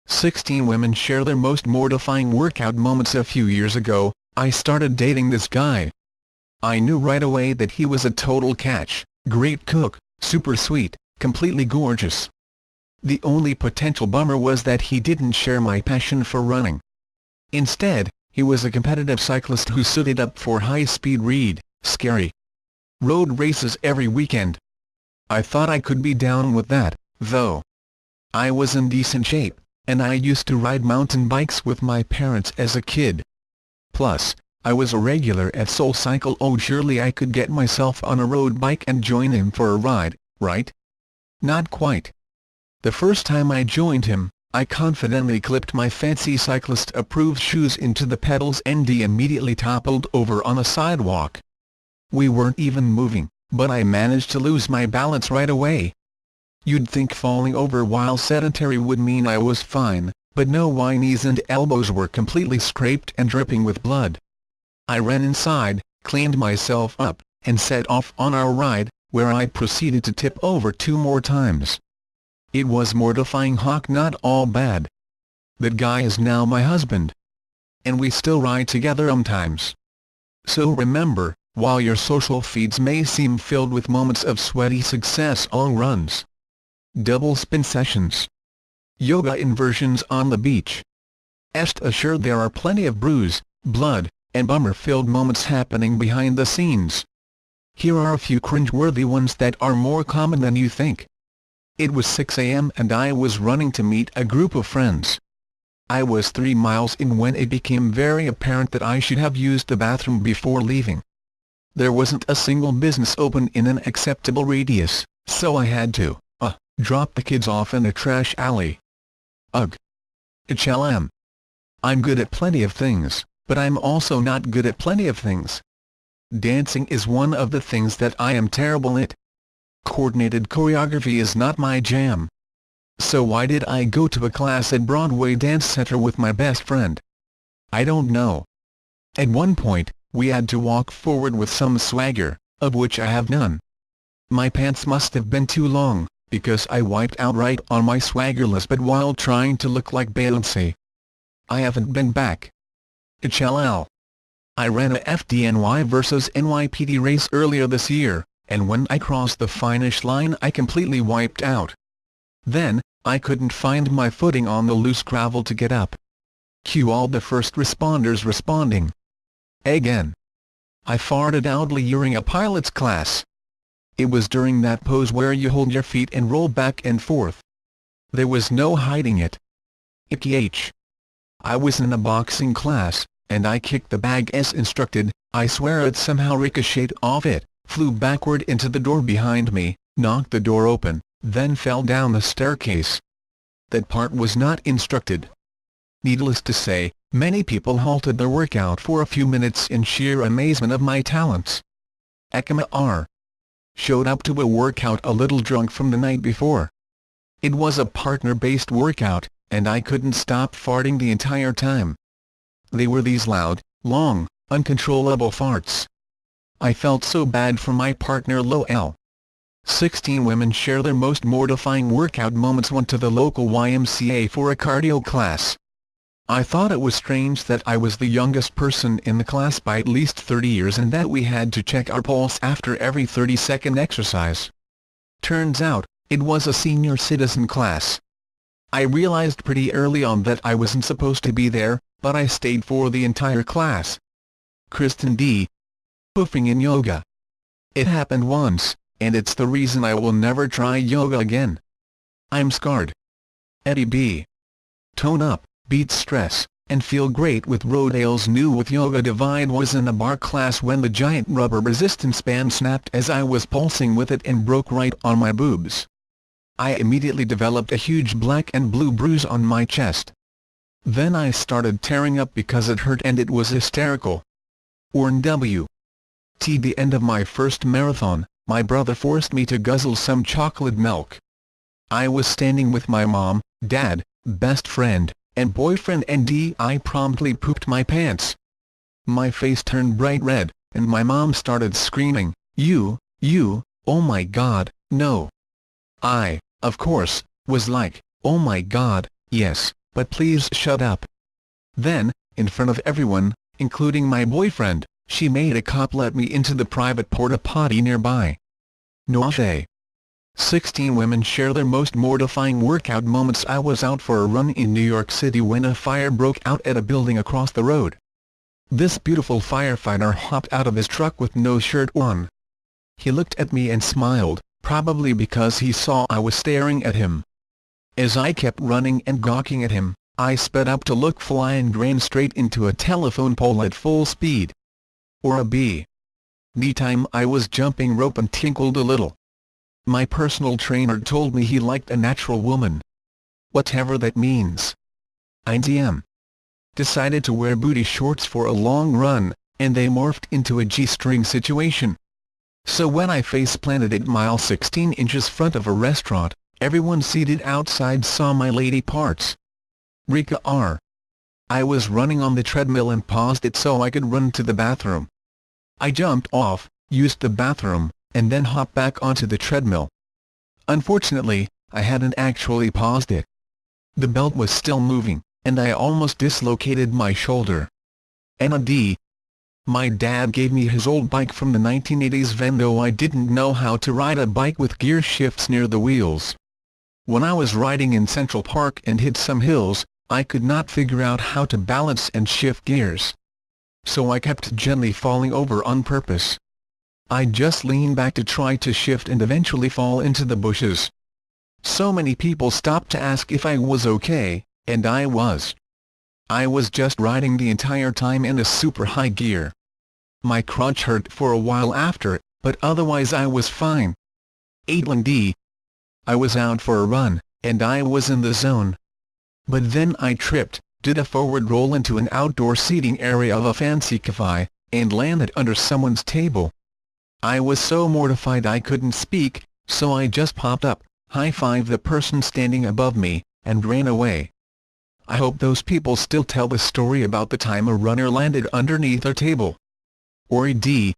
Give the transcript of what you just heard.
16 women share their most mortifying workout moments. A few years ago, I started dating this guy. I knew right away that he was a total catch, great cook, super sweet, completely gorgeous. The only potential bummer was that he didn't share my passion for running. Instead, he was a competitive cyclist who suited up for high-speed scary road races every weekend. I thought I could be down with that, though. I was in decent shape, and I used to ride mountain bikes with my parents as a kid. Plus, I was a regular at Soul Cycle. Oh, surely I could get myself on a road bike and join him for a ride, right? Not quite. The first time I joined him, I confidently clipped my fancy cyclist-approved shoes into the pedals and he immediately toppled over on a sidewalk. We weren't even moving, but I managed to lose my balance right away. You'd think falling over while sedentary would mean I was fine, but no, my knees and elbows were completely scraped and dripping with blood. I ran inside, cleaned myself up, and set off on our ride, where I proceeded to tip over 2 more times. It was mortifying. Not all bad. That guy is now my husband. And we still ride together sometimes. So remember, while your social feeds may seem filled with moments of sweaty success, long runs, double spin sessions, yoga inversions on the beach, rest assured there are plenty of bruise, blood, and bummer-filled moments happening behind the scenes. Here are a few cringe-worthy ones that are more common than you think. It was 6 a.m. and I was running to meet a group of friends. I was 3 miles in when it became very apparent that I should have used the bathroom before leaving. There wasn't a single business open in an acceptable radius, so I had to drop the kids off in a trash alley. Ugh. HLM. I'm good at plenty of things, but I'm also not good at plenty of things. Dancing is one of the things that I am terrible at. Coordinated choreography is not my jam. So why did I go to a class at Broadway Dance Center with my best friend? I don't know. At one point, we had to walk forward with some swagger, of which I have none. My pants must have been too long, because I wiped out right on my swaggerless but while trying to look like Beyoncé. I haven't been back. HLL. I ran a FDNY vs NYPD race earlier this year, and when I crossed the finish line I completely wiped out. Then, I couldn't find my footing on the loose gravel to get up. Cue all the first responders responding. Again. I farted loudly during a pilot's class. It was during that pose where you hold your feet and roll back and forth. There was no hiding it. IKH. I was in a boxing class, and I kicked the bag as instructed. I swear it somehow ricocheted off it, flew backward into the door behind me, knocked the door open, then fell down the staircase. That part was not instructed. Needless to say, many people halted their workout for a few minutes in sheer amazement of my talents. Ekama R. showed up to a workout a little drunk from the night before. It was a partner-based workout, and I couldn't stop farting the entire time. They were these loud, long, uncontrollable farts. I felt so bad for my partner. LOL. 16 women share their most mortifying workout moments. Went to the local YMCA for a cardio class. I thought it was strange that I was the youngest person in the class by at least 30 years and that we had to check our pulse after every 30-second exercise. Turns out, it was a senior citizen class. I realized pretty early on that I wasn't supposed to be there, but I stayed for the entire class. Kristen D. Poofing in yoga. It happened once, and it's the reason I will never try yoga again. I'm scarred. Eddie B. Tone up, beat stress, and feel great with Rodale's new With Yoga Divide. Was in a bar class when the giant rubber resistance band snapped as I was pulsing with it and broke right on my boobs. I immediately developed a huge black and blue bruise on my chest. Then I started tearing up because it hurt and it was hysterical. Orn W. T. The end of my first marathon, my brother forced me to guzzle some chocolate milk. I was standing with my mom, dad, best friend, and boyfriend, and I promptly pooped my pants. My face turned bright red, and my mom started screaming, you, oh my god, no. I, of course, was like, oh my god, yes, but please shut up." Then, in front of everyone, including my boyfriend, she made a cop let me into the private porta-potty nearby. Nausea. 16 women share their most mortifying workout moments. I was out for a run in New York City when a fire broke out at a building across the road. This beautiful firefighter hopped out of his truck with no shirt on. He looked at me and smiled, probably because he saw I was staring at him. As I kept running and gawking at him, I sped up to look fly and ran straight into a telephone pole at full speed. Or a bee. The time I was jumping rope and tinkled a little. My personal trainer told me he liked a natural woman. Whatever that means. I decided to wear booty shorts for a long run, and they morphed into a G-string situation. So when I face-planted at mile 16 inches front of a restaurant, everyone seated outside saw my lady parts. Rika R. I was running on the treadmill and paused it so I could run to the bathroom. I jumped off, used the bathroom, and then hopped back onto the treadmill. Unfortunately, I hadn't actually paused it. The belt was still moving, and I almost dislocated my shoulder. N.A.D. My dad gave me his old bike from the 1980s van, though I didn't know how to ride a bike with gear shifts near the wheels. When I was riding in Central Park and hit some hills, I could not figure out how to balance and shift gears. So I kept gently falling over on purpose. I'd just lean back to try to shift and eventually fall into the bushes. So many people stopped to ask if I was okay, and I was. I was just riding the entire time in a super high gear. My crotch hurt for a while after, but otherwise I was fine. 8D. I was out for a run, and I was in the zone. But then I tripped, did a forward roll into an outdoor seating area of a fancy cafe, and landed under someone's table. I was so mortified I couldn't speak, so I just popped up, high-fived the person standing above me, and ran away. I hope those people still tell the story about the time a runner landed underneath their table. Or D.